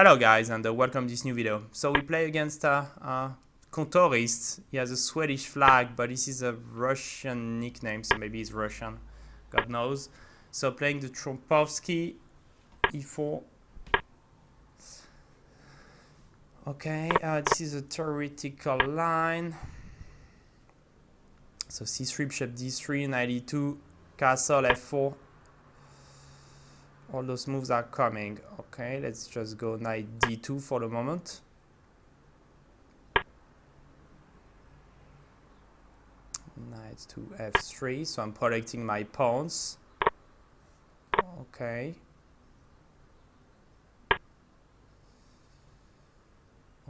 Hello guys, and welcome to this new video. So we play against a contourist. He has a Swedish flag, but this is a Russian nickname, so maybe he's Russian, God knows. So playing the Trompowsky e4. Okay, this is a theoretical line. So c3, bishop d3, knight e2, castle f4. All those moves are coming. Okay, let's just go knight d2 for the moment. Knight to f3, so I'm protecting my pawns. Okay.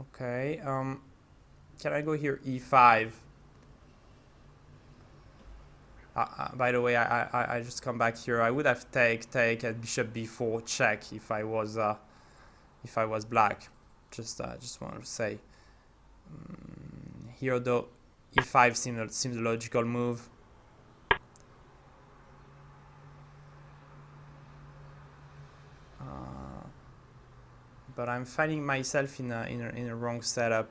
Okay, can I go here e5? By the way, I just come back here. I would have take at bishop b4 check if I was black. Just want to say. Here though, e5 seems a logical move. But I'm finding myself in a wrong setup.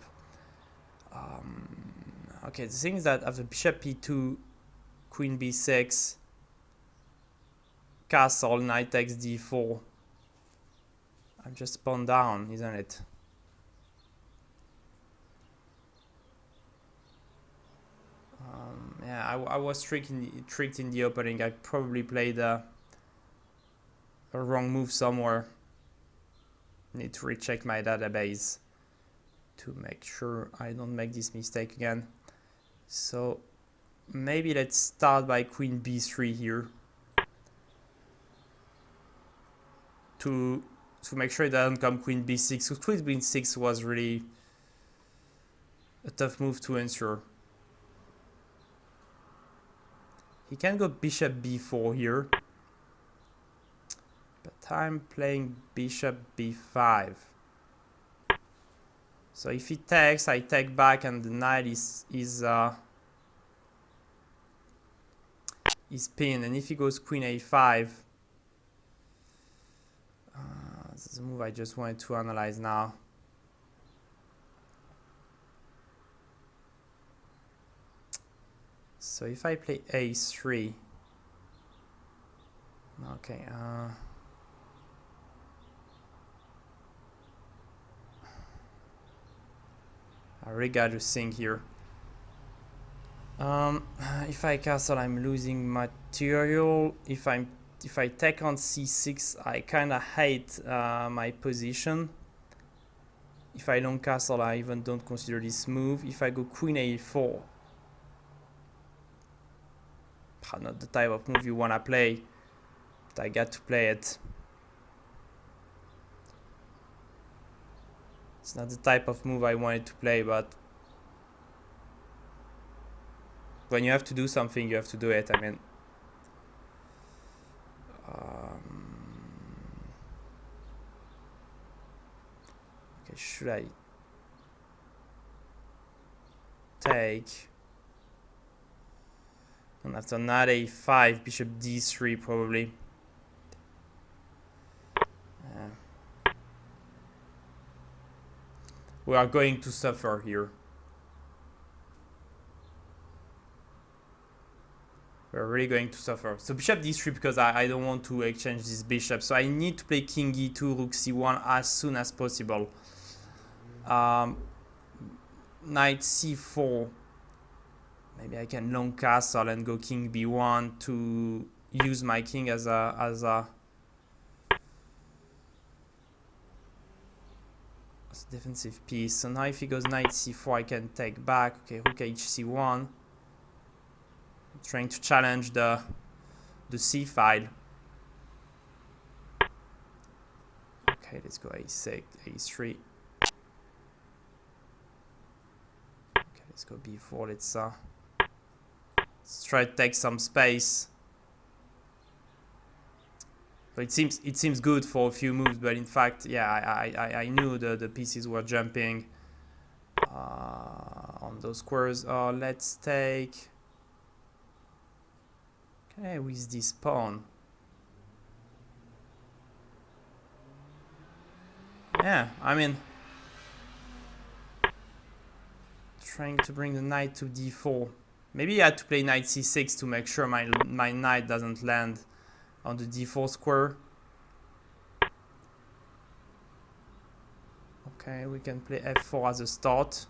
Okay, the thing is that after bishop e2, queen b6, castle, knight takes d4. I'm just pawn down, isn't it? Yeah, I was tricked in the opening. I probably played a wrong move somewhere. Need to recheck my database to make sure I don't make this mistake again. So maybe let's start by queen b3 here to make sure it doesn't come queen b6. So queen b6 was really a tough move to answer. He can go bishop b4 here, but I'm playing bishop b5. So if he takes, I take back, and the knight is pinned. And if he goes queen a5, this is a move I just wanted to analyze now. So if I play a3, okay, I really got to think here. If I castle, I'm losing material. If I take on c6, I kind of hate my position. If I don't castle, I even don't consider this move. If I go queen a4, not the type of move you want to play, but I got to play it. It's not the type of move I wanted to play, but when you have to do something, you have to do it. I mean, okay, should I take? And after knight a5, bishop d3 probably. We are going to suffer here. We're really going to suffer. So bishop d3 because I don't want to exchange this bishop. So I need to play king e2, rook c1 as soon as possible. Knight c4. Maybe I can long castle and go king b1 to use my king as a defensive piece. So now if he goes knight c4, I can take back. Okay, rook hc1. Trying to challenge the c file. Okay, let's go a6, a3. Okay, let's go b4. Let's try to take some space. So it seems good for a few moves, but in fact, yeah, I knew the pieces were jumping on those squares. Let's take. Okay, with this pawn. Yeah, I mean, trying to bring the knight to d4. Maybe I had to play knight c6 to make sure my knight doesn't land on the d4 square. Okay, we can play f4 as a start.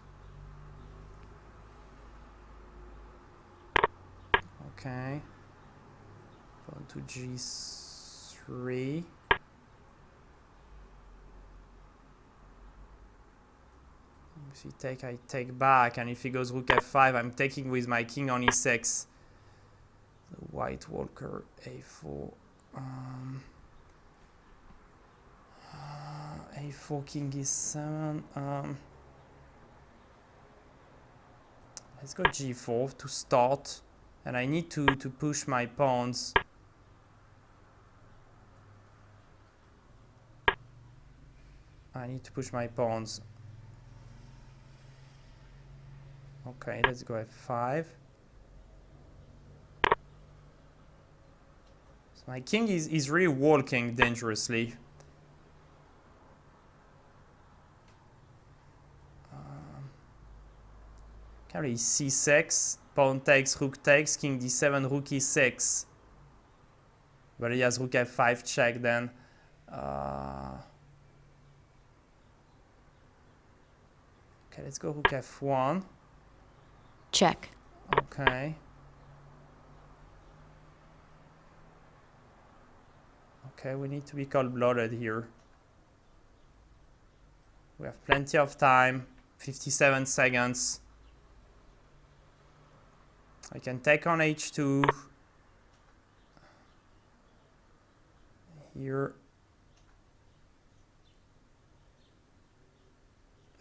Okay. Pawn to g3. If he take, I take back, and if he goes rook f5, I'm taking with my king on e6. The white walker a4. A4 king e7. Let's go g4 to start, and I need to push my pawns. I need to push my pawns. Okay, let's go f5. So my king is really walking dangerously. Carry c6, pawn takes, rook takes, king d7, rook e6. But he has rook f5 check then. Okay, let's go rook f1. Check. Okay. Okay, we need to be cold-blooded here. We have plenty of time, 57 seconds. I can take on h2. Here.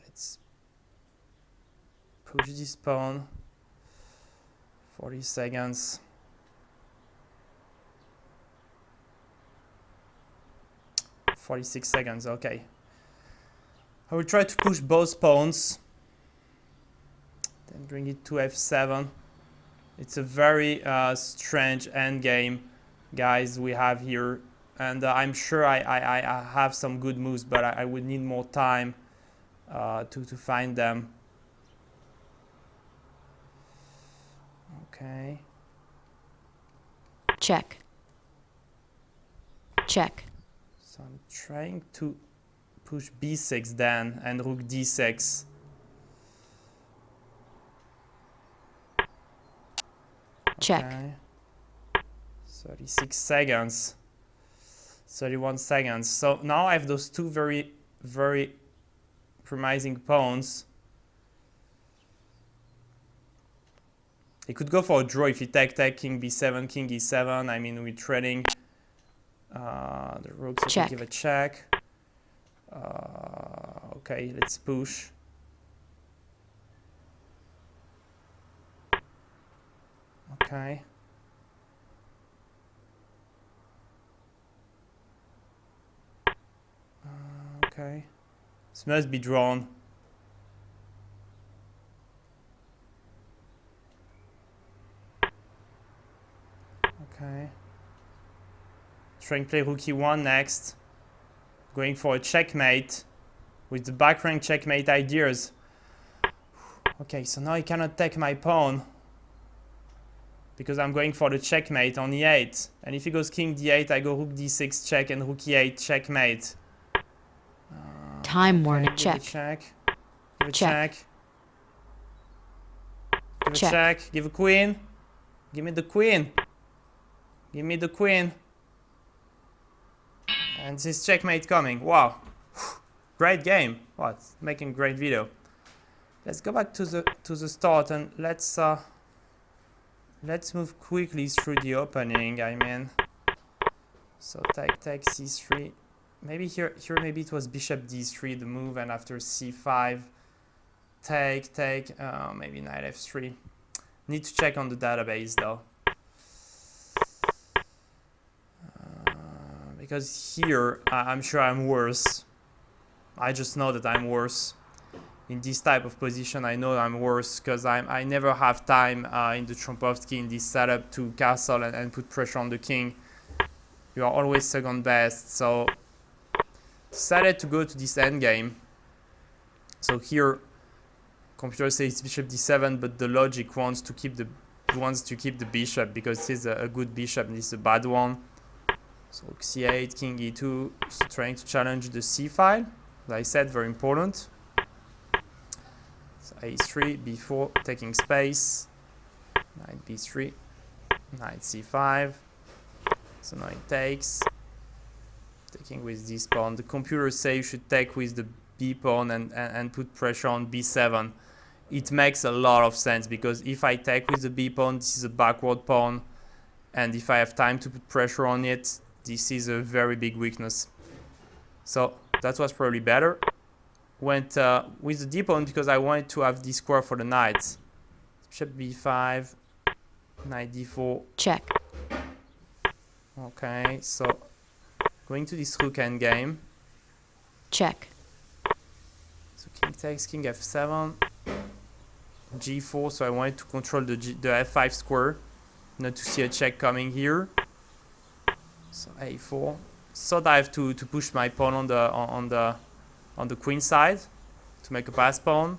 Let's push this pawn. 40 seconds. $46, okay. I will try to push both pawns. Then bring it to f7. It's a very strange endgame, guys, we have here. And I'm sure I have some good moves, but I would need more time to find them. Okay. Check. Check. So I'm trying to push b6 then, and rook d6. Check. Okay. 36 seconds. 31 seconds. So now I have those two very, very promising pawns. He could go for a draw if he take, king b7, king e7. I mean, we're trading. The rook, so check. Give a check. Okay, let's push. Okay. Okay. This must be drawn. Okay. Trying to play rook e1 next. Going for a checkmate with the back rank checkmate ideas. Okay, so now I cannot take my pawn because I'm going for the checkmate on e8. And if he goes king d8, I go rook d6 check and rook e8 checkmate. Time warning. Give a check. Give a check. Give a check. Give a queen. Give me the queen. Give me the queen. And this checkmate coming. Wow. Great game. What? Making great video. Let's go back to the start and let's move quickly through the opening. I mean, so take c3. Maybe here maybe it was bishop d3 the move, and after c5 take maybe knight f3. Need to check on the database though, because here I'm sure I'm worse. I just know that I'm worse in this type of position. I know I'm worse because I never have time in the Trompowsky in this setup to castle and put pressure on the king. You are always second best, so Decided to go to this endgame. So here, computer says bishop d7, but the logic wants to keep the bishop because it is a good bishop and this is a bad one. So rook c8, king e2, so trying to challenge the c file. As I said, very important. So a3, b4, taking space. Knight b3, knight c5. So now it takes. Taking with this pawn. The computer says you should take with the b pawn and put pressure on b7. It makes a lot of sense because if I take with the b pawn, this is a backward pawn. And if I have time to put pressure on it, this is a very big weakness. So that was probably better. Went with the d pawn because I wanted to have this square for the knight. Bishop b5, knight d4. Check. Okay, so going to this rook endgame. Check. So king takes, king f7, g4. So I wanted to control the f5 square, not to see a check coming here. So a4. So I have to push my pawn on the queen side to make a pass pawn.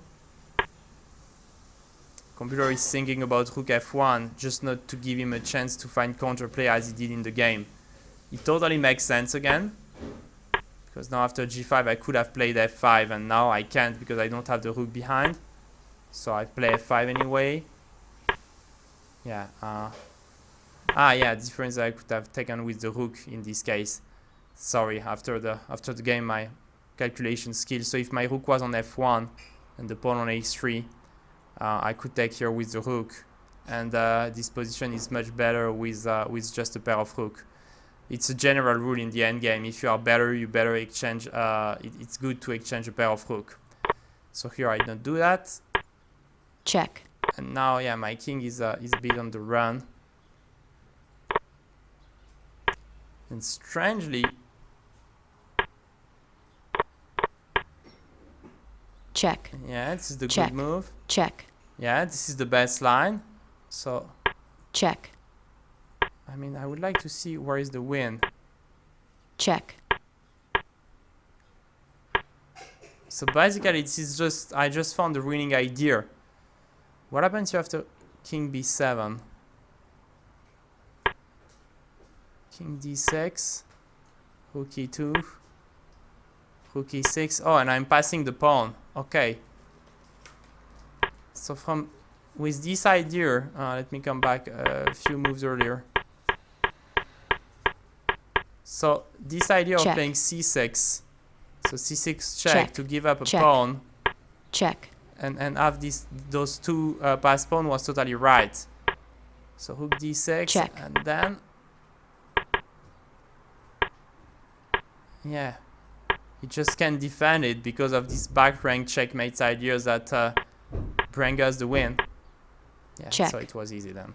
Computer is thinking about rook f1, just not to give him a chance to find counterplay as he did in the game. It totally makes sense again, because now after g5 I could have played f5 and now I can't because I don't have the rook behind. So I play f5 anyway. Yeah. Yeah, the difference I could have taken with the rook in this case. Sorry, after the game my calculation skills. So if my rook was on f1 and the pawn on a3, I could take here with the rook, and this position is much better with just a pair of rook. It's a general rule in the endgame. If you are better, you better exchange. It's good to exchange a pair of rook. So here I don't do that. Check. And now, yeah, my king is a bit on the run. And strangely, Check. yeah, this is the Check. good move. Check. Yeah, this is the best line. So, Check. I mean, I would like to see where is the win. Check. So basically, this is just, I just found the winning idea. What happens here after king b7? King d6, rook e2, rook e6. Oh, and I'm passing the pawn. Okay. So with this idea, let me come back a few moves earlier. So this idea of Check. playing c6, so c6 check, Check. to give up a Check. pawn Check. and have those two pass pawn was totally right. So rook d6 Check. and then, yeah, he just can't defend it because of this back rank checkmate ideas that bring us the win. Yeah, Check. so it was easy then.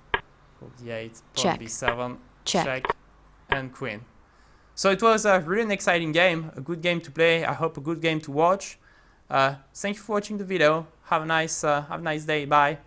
Rook d8, pawn Check. b7, Check. check, and queen. So it was a really an exciting game, a good game to play. I hope a good game to watch. Thank you for watching the video. Have a nice day. Bye.